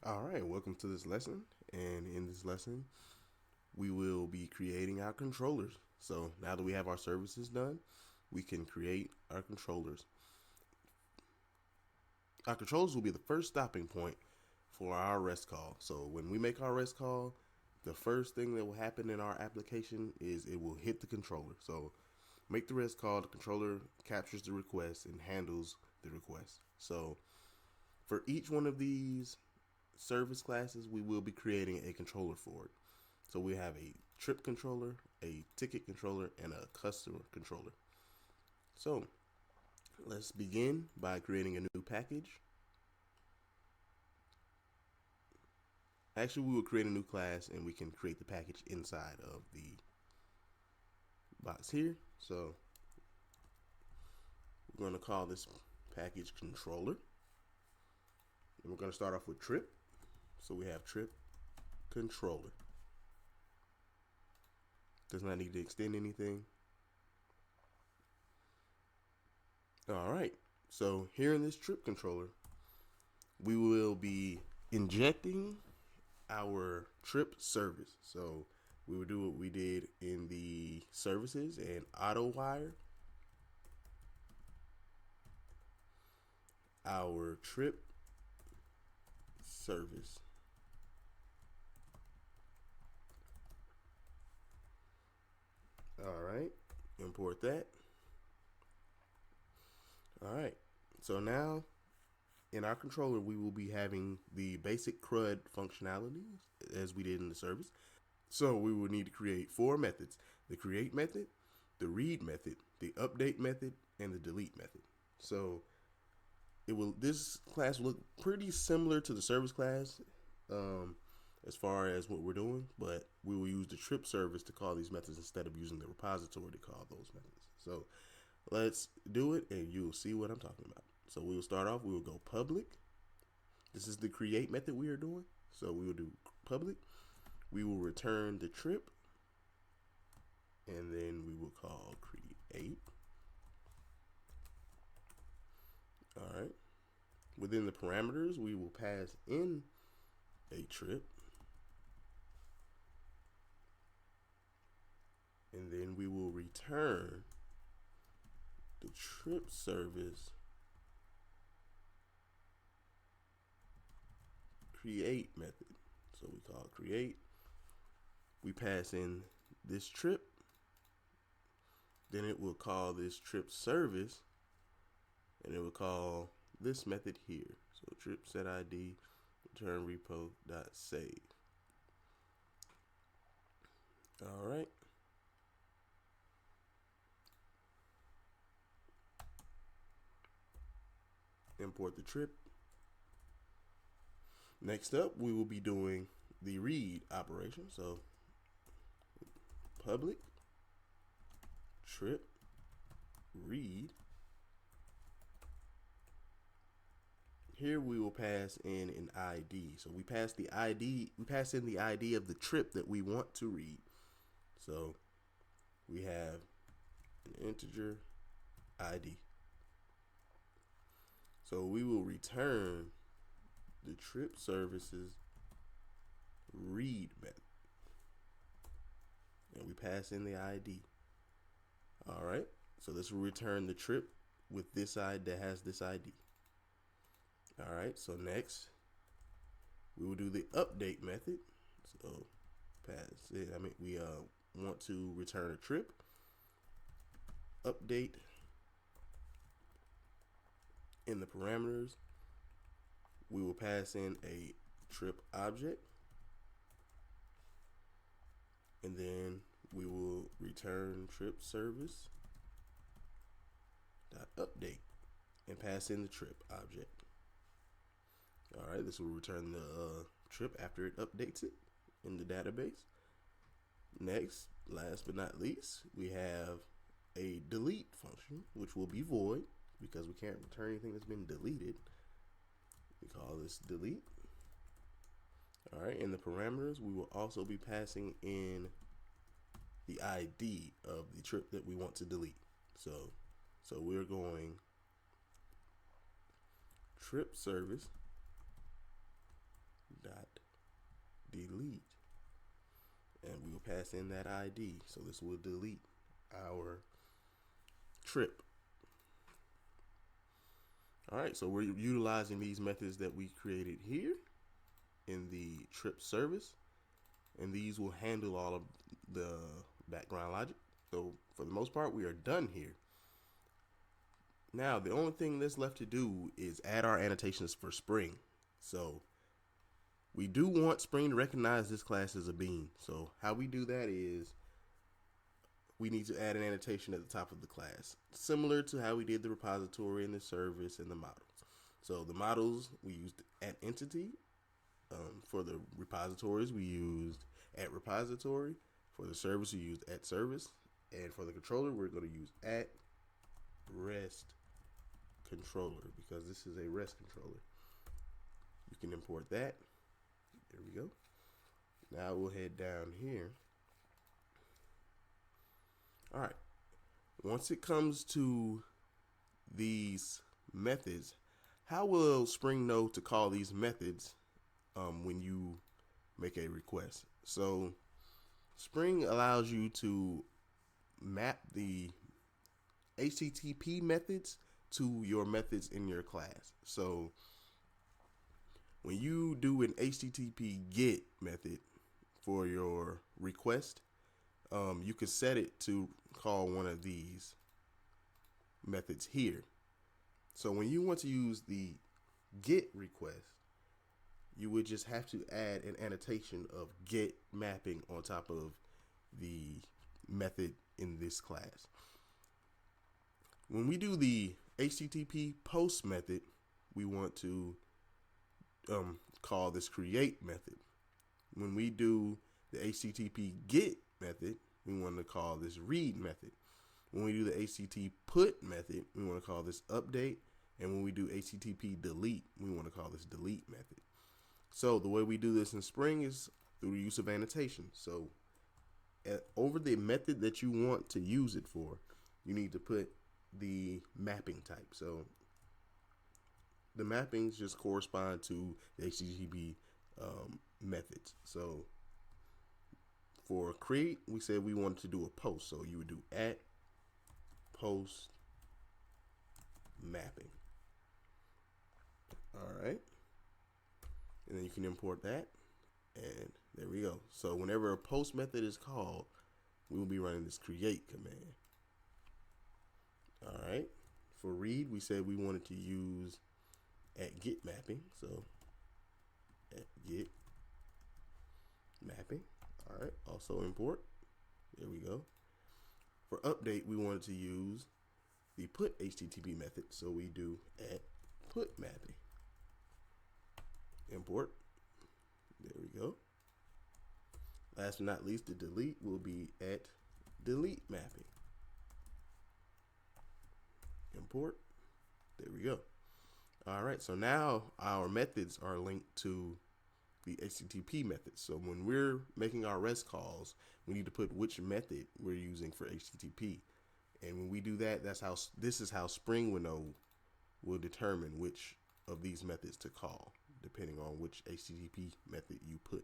All right, welcome to this lesson. And in this lesson, we will be creating our controllers. So now that we have our services done, we can create our controllers. Our controllers will be the first stopping point for our REST call. So when we make our REST call, the first thing that will happen in our application is it will hit the controller. So make the REST call, the controller captures the request and handles the request. So for each one of these service classes, we will be creating a controller for it. So we have a trip controller, a ticket controller, and a customer controller. So let's begin by creating a new package. Actually, we will create a new class and we can create the package inside of the box here. So we're going to call this package controller. And we're going to start off with trip. So we have trip controller. Does not need to extend anything. All right. So here in this trip controller, we will be injecting our trip service. So we will do what we did in the services and auto wire our trip service. All right, import that. All right, so now in our controller, we will be having the basic CRUD functionalities as we did in the service. So we will need to create four methods: the create method, the read method, the update method, and the delete method. So this class will look pretty similar to the service class um, as far as what we're doing, but we will use the trip service to call these methods instead of using the repository to call those methods. So let's do it and you'll see what I'm talking about. So we will start off, we will go public. This is the create method we are doing. So we will do public. We will return the trip and then we will call create. All right. Within the parameters, we will pass in a trip and then we will return the trip service create method. So we call it create. We pass in this trip, then it will call this trip service and it will call this method here. So trip set ID return repo dot save. All right. Import the trip. Next up, we will be doing the read operation. So public trip read. Here we will pass in an ID. So we pass in the ID of the trip that we want to read. So we have an integer ID. So we will return the trip services read method. And we pass in the ID. All right. So this will return the trip with this ID that has this ID. All right. So next, we will do the update method. So pass it. We want to return a trip. Update in the parameters. We will pass in a trip object. And then we will return trip service dot update and pass in the trip object. All right, this will return the trip after it updates it in the database. Next, last but not least, we have a delete function, which will be void because we can't return anything that's been deleted. We call this delete. All right, in the parameters, we will also be passing in the ID of the trip that we want to delete. So we're going trip service delete, and we will pass in that ID. So this will delete our trip. All right, so we're utilizing these methods that we created here in the trip service, and these will handle all of the background logic. So for the most part, we are done here. Now, the only thing that's left to do is add our annotations for Spring. So we do want Spring to recognize this class as a bean. So how we do that is we need to add an annotation at the top of the class, similar to how we did the repository and the service and the models. So the models, we used at entity. For the repositories, we used at repository. For the service, we used at service. And for the controller, we're going to use at rest controller, because this is a rest controller. You can import that. There we go. Now we'll head down here. All right. Once it comes to these methods, how will Spring know to call these methods when you make a request? So Spring allows you to map the HTTP methods to your methods in your class. So when you do an HTTP GET method for your request, you can set it to call one of these methods here. So when you want to use the GET request, you would just have to add an annotation of GET mapping on top of the method in this class. When we do the HTTP post method, we want to call this create method. When we do the HTTP get method, we want to call this read method. When we do the HTTP put method, we want to call this update. And when we do HTTP delete, we want to call this delete method. So the way we do this in Spring is through the use of annotations. So over the method that you want to use it for, you need to put the mapping type. So the mappings just correspond to the HTTP methods. So for create, we said we wanted to do a post. So you would do at post mapping. All right. And then you can import that. And there we go. So whenever a post method is called, we will be running this create command. All right. For read, we said we wanted to use at get mapping. So at get mapping. All right. Also import. There we go. For update, we wanted to use the put HTTP method. So we do at put mapping. Import. There we go. Last but not least, the delete will be at delete mapping. Import. There we go. All right, so now our methods are linked to the HTTP methods. So when we're making our REST calls, we need to put which method we're using for HTTP. And when we do that, this is how Spring will determine which of these methods to call, depending on which HTTP method you put.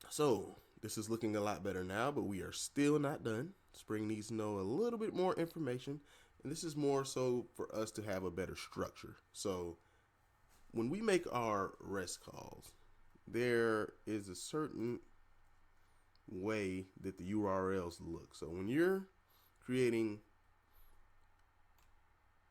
So this is looking a lot better now, but we are still not done. Spring needs to know a little bit more information, and this is more so for us to have a better structure. So when we make our REST calls, there is a certain way that the URLs look. So when you're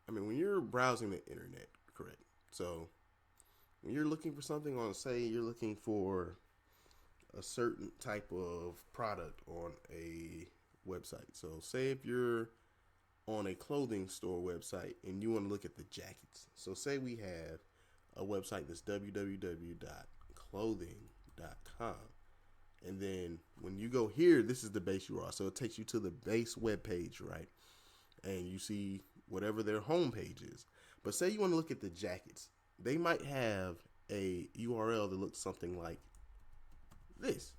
when you're browsing the internet, correct? So when you're looking for something on, say you're looking for a certain type of product on a website. So say if you're on a clothing store website and you want to look at the jackets. So say we have a website that's www.clothing.com. And then when you go here, this is the base URL. So it takes you to the base web page, right? And you see whatever their home page is. But say you want to look at the jackets. They might have a URL that looks something like this.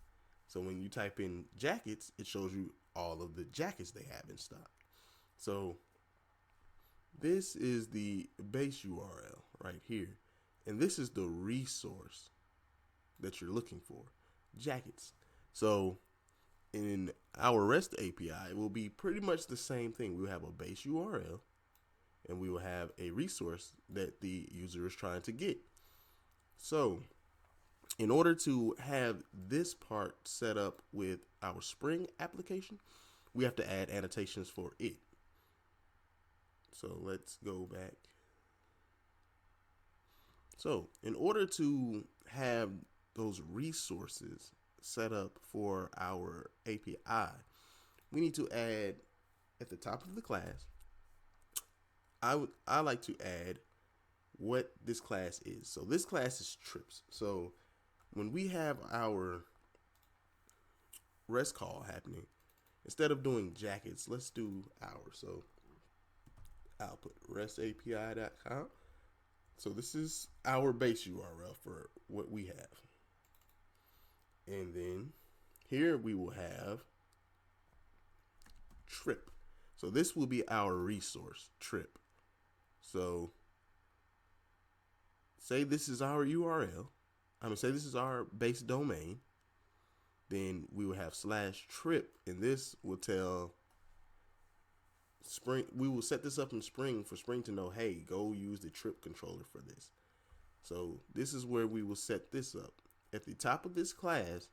So when you type in jackets, it shows you all of the jackets they have in stock. So this is the base URL right here. And this is the resource that you're looking for, jackets. So in our REST API, it will be pretty much the same thing. We will have a base URL and we will have a resource that the user is trying to get. So in order to have this part set up with our Spring application, we have to add annotations for it. So let's go back. So in order to have those resources set up for our API, we need to add at the top of the class. I like to add what this class is. So this class is trips. So when we have our REST call happening, instead of doing jackets, let's do hours. So I'll put restapi.com. So this is our base URL for what we have. And then here we will have trip. So this will be our resource, trip. So say this is our URL. Say this is our base domain. Then we will have /trip, and this will tell Spring. We will set this up in Spring for Spring to know, hey, go use the trip controller for this. So this is where we will set this up. At the top of this class,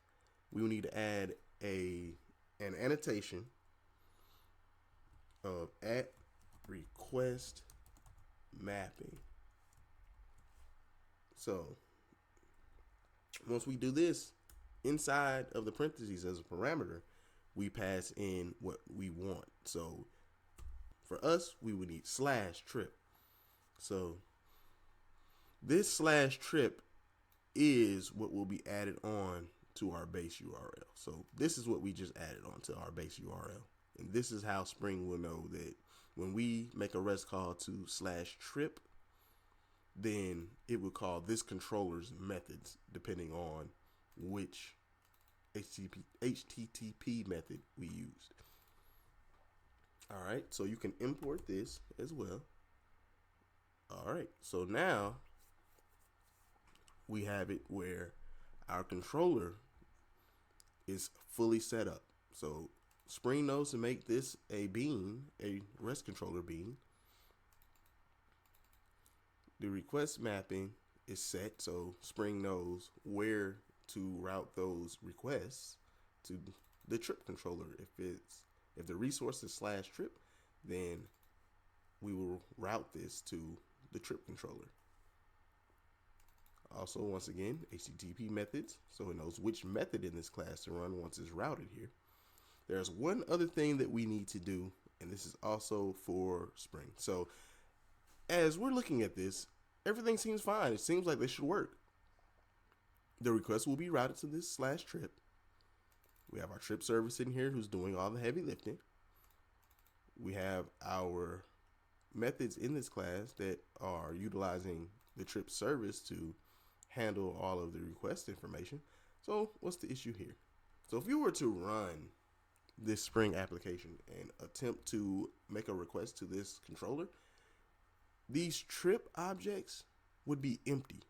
we will need to add an annotation of at request mapping. So once we do this, inside of the parentheses as a parameter, we pass in what we want. So for us, we would need /trip. So this /trip is what will be added on to our base URL. So this is what we just added on to our base URL. And this is how Spring will know that when we make a REST call to /trip, then it will call this controller's methods depending on which HTTP method we used. All right, so you can import this as well. All right, so now we have it where our controller is fully set up. So Spring knows to make this a bean, a REST controller bean. The request mapping is set, so Spring knows where to route those requests to the trip controller. If the resource is /trip, then we will route this to the trip controller. Also, once again, HTTP methods, so it knows which method in this class to run once it's routed here. There's one other thing that we need to do, and this is also for Spring. So as we're looking at this, everything seems fine. It seems like this should work. The request will be routed to this /trip. We have our trip service in here who's doing all the heavy lifting. We have our methods in this class that are utilizing the trip service to handle all of the request information. So what's the issue here? So if you were to run this Spring application and attempt to make a request to this controller, these trip objects would be empty.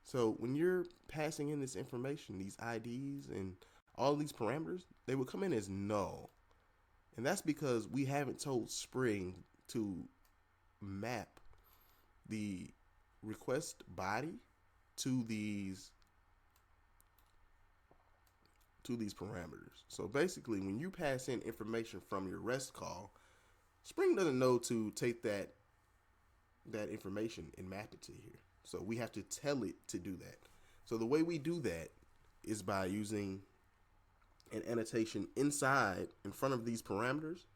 So when you're passing in this information, these IDs and all these parameters, they will come in as null. And that's because we haven't told Spring to map the request body to these parameters. So basically, when you pass in information from your REST call, Spring doesn't know to take that information and map it to here. So we have to tell it to do that. So the way we do that is by using an annotation in front of these parameters,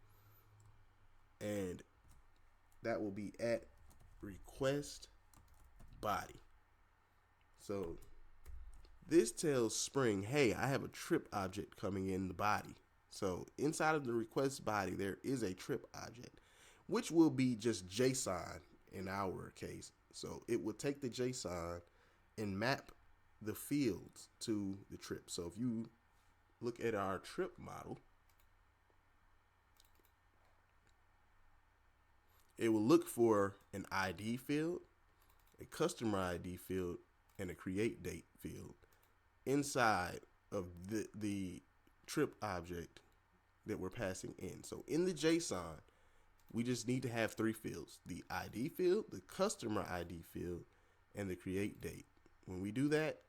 and that will be at request body. So this tells Spring, hey, I have a trip object coming in the body. So inside of the request body, there is a trip object, which will be just JSON in our case. So it will take the JSON and map the fields to the trip. So if you look at our trip model, it will look for an ID field, a customer ID field, and a create date field. inside of the trip object that we're passing in. So in the JSON, we just need to have three fields: the ID field, the customer ID field, and the create date. When we do that,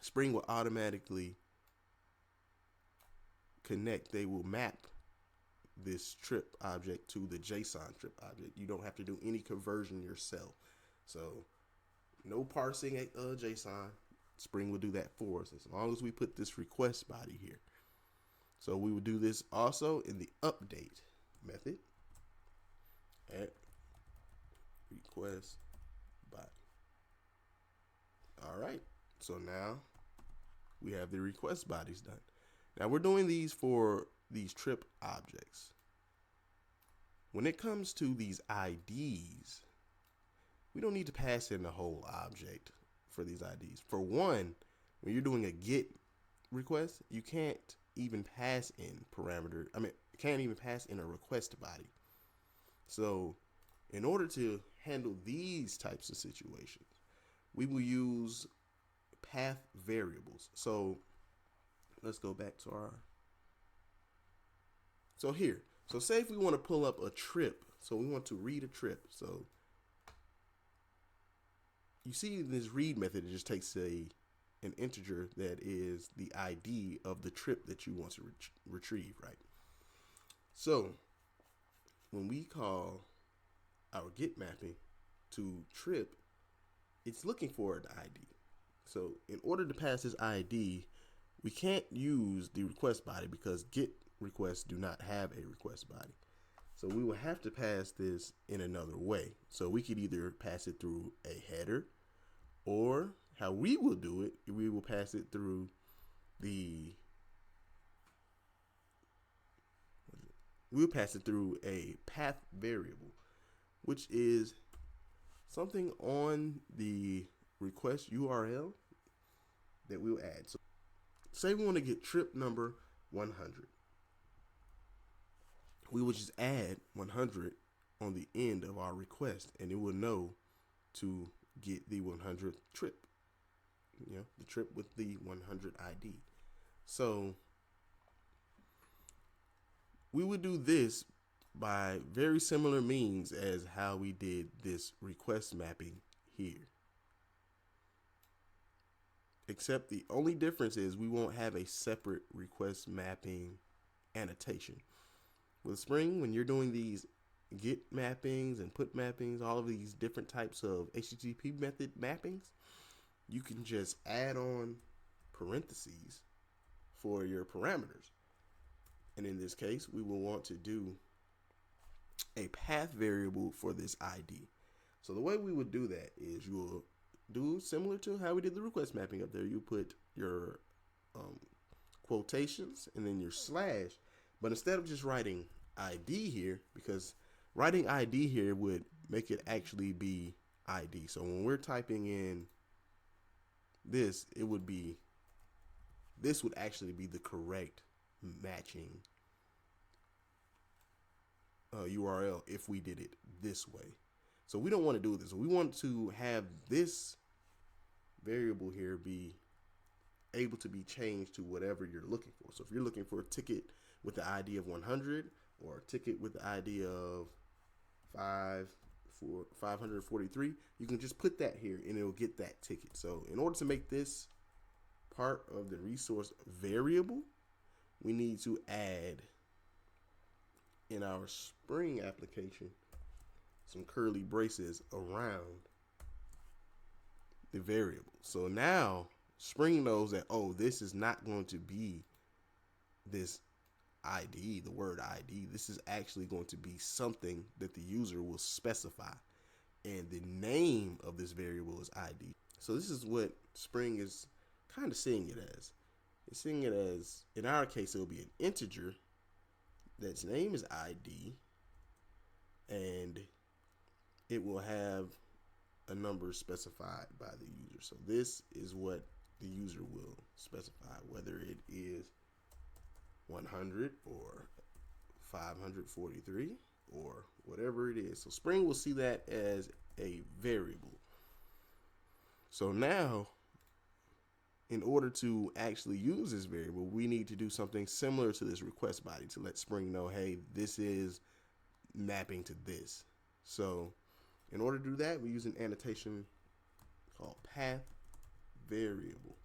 Spring will automatically connect. They will map this trip object to the JSON trip object. You don't have to do any conversion yourself. So no parsing at JSON. Spring will do that for us as long as we put this request body here. So we will do this also in the update method at request body. All right. So now we have the request bodies done. Now we're doing these for these trip objects. When it comes to these IDs, we don't need to pass in the whole object for these IDs. For one, when you're doing a get request, you can't even pass in can't even pass in a request body. So in order to handle these types of situations, we will use path variables. So let's go back to so say if we want to pull up a trip, so we want to read a trip. So you see this read method, it just takes an integer that is the ID of the trip that you want to retrieve, right? So when we call our get mapping to trip, it's looking for an ID. So in order to pass this ID, we can't use the request body because get requests do not have a request body. So we will have to pass this in another way. So we could either pass it through a header, or how we will do it, we will pass it through a path variable, which is something on the request URL that we'll add. So say we want to get trip number 100. We will just add 100 on the end of our request, and it will know to get the 100th trip, the trip with the 100 ID. So we would do this by very similar means as how we did this request mapping here. Except the only difference is we won't have a separate request mapping annotation. With Spring, when you're doing these get mappings and put mappings, all of these different types of HTTP method mappings, you can just add on parentheses for your parameters. And in this case, we will want to do a path variable for this ID. So the way we would do that is you will do similar to how we did the request mapping up there. You put your quotations and then your slash, but instead of just writing ID here, because writing ID here would make it actually be ID. So when we're typing in this, this would actually be the correct matching URL if we did it this way. So we don't want to do this. We want to have this variable here be able to be changed to whatever you're looking for. So if you're looking for a ticket with the ID of 100 or a ticket with the ID of 543, you can just put that here and it'll get that ticket. So in order to make this part of the resource variable, we need to add in our Spring application some curly braces around the variable. So now Spring knows that, oh, this is not going to be this ID, the word ID. This is actually going to be something that the user will specify. And the name of this variable is ID. So this is what Spring is kind of seeing it as. It's seeing it as, in our case, it will be an integer that's name is ID, and it will have a number specified by the user. So this is what the user will specify, whether it is 100 or 543 or whatever it is. So Spring will see that as a variable. So now in order to actually use this variable, we need to do something similar to this request body to let Spring know, hey, this is mapping to this. So in order to do that, we use an annotation called path variable.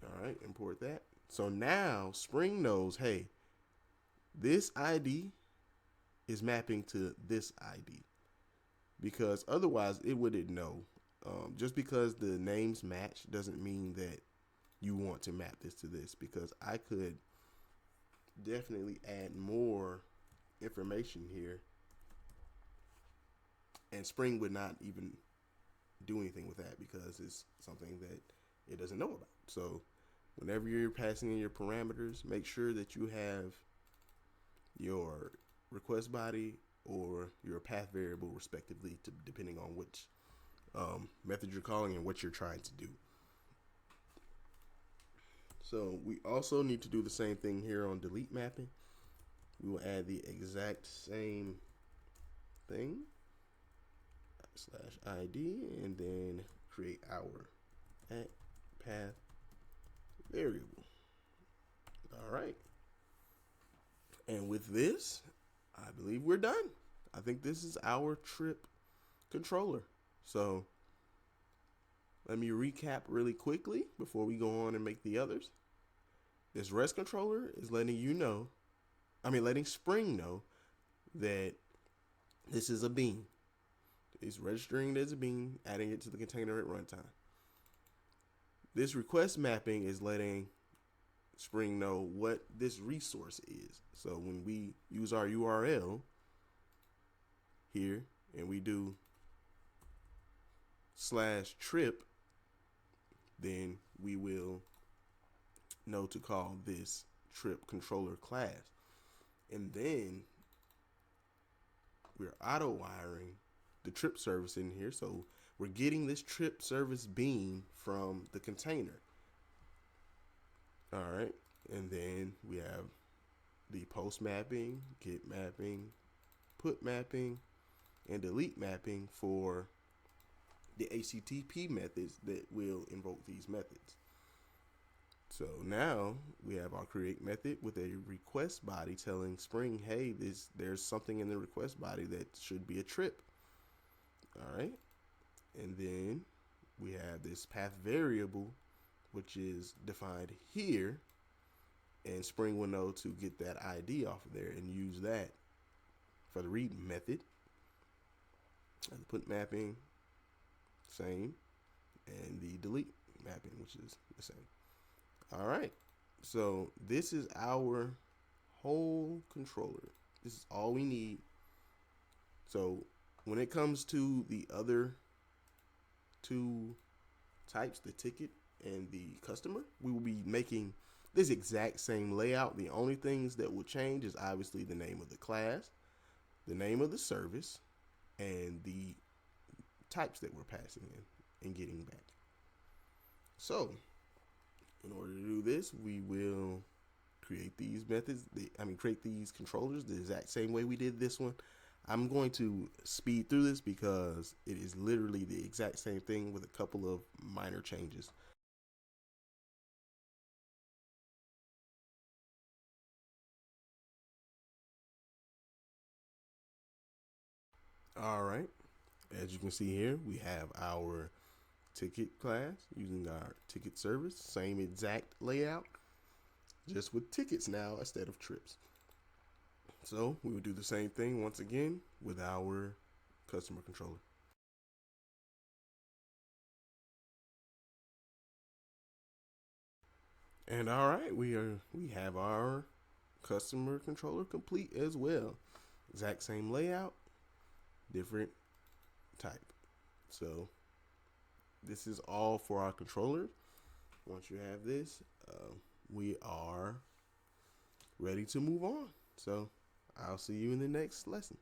All right, import that. So now Spring knows, hey, this ID is mapping to this ID, because otherwise it wouldn't know. Just because the names match doesn't mean that you want to map this to this, because I could definitely add more information here and Spring would not even do anything with that because it's something that it doesn't know about. So whenever you're passing in your parameters, make sure that you have your request body or your path variable respectively, depending on which method you're calling and what you're trying to do. So we also need to do the same thing here on delete mapping. We will add the exact same thing, /ID, and then create our path variable. All right. And with this, I believe we're done. I think this is our trip controller. So let me recap really quickly before we go on and make the others. This REST controller is letting Spring know that this is a bean. It's registering it as a bean, adding it to the container at runtime. This request mapping is letting Spring know what this resource is. So when we use our URL here and we do /trip, then we will know to call this trip controller class. And then we're auto wiring the trip service in here. So we're getting this trip service bean from the container. All right. And then we have the post mapping, get mapping, put mapping, and delete mapping for the HTTP methods that will invoke these methods. So now we have our create method with a request body telling Spring, hey, there's something in the request body that should be a trip. All right. And then we have this path variable, which is defined here, and Spring will know to get that ID off of there and use that for the read method. And the put mapping, same, and the delete mapping, which is the same. All right, so this is our whole controller. This is all we need. So when it comes to the other two types, the ticket and the customer, we will be making this exact same layout. The only things that will change is obviously the name of the class, the name of the service, and the types that we're passing in and getting back. So in order to do this, we will create these methods, create these controllers the exact same way we did this one. I'm going to speed through this because it is literally the exact same thing with a couple of minor changes. All right, as you can see here, we have our ticket class using our ticket service, same exact layout, just with tickets now instead of trips. So we would do the same thing once again with our customer controller. And all right, we have our customer controller complete as well. Exact same layout, different type. So this is all for our controller. Once you have this, we are ready to move on. So I'll see you in the next lesson.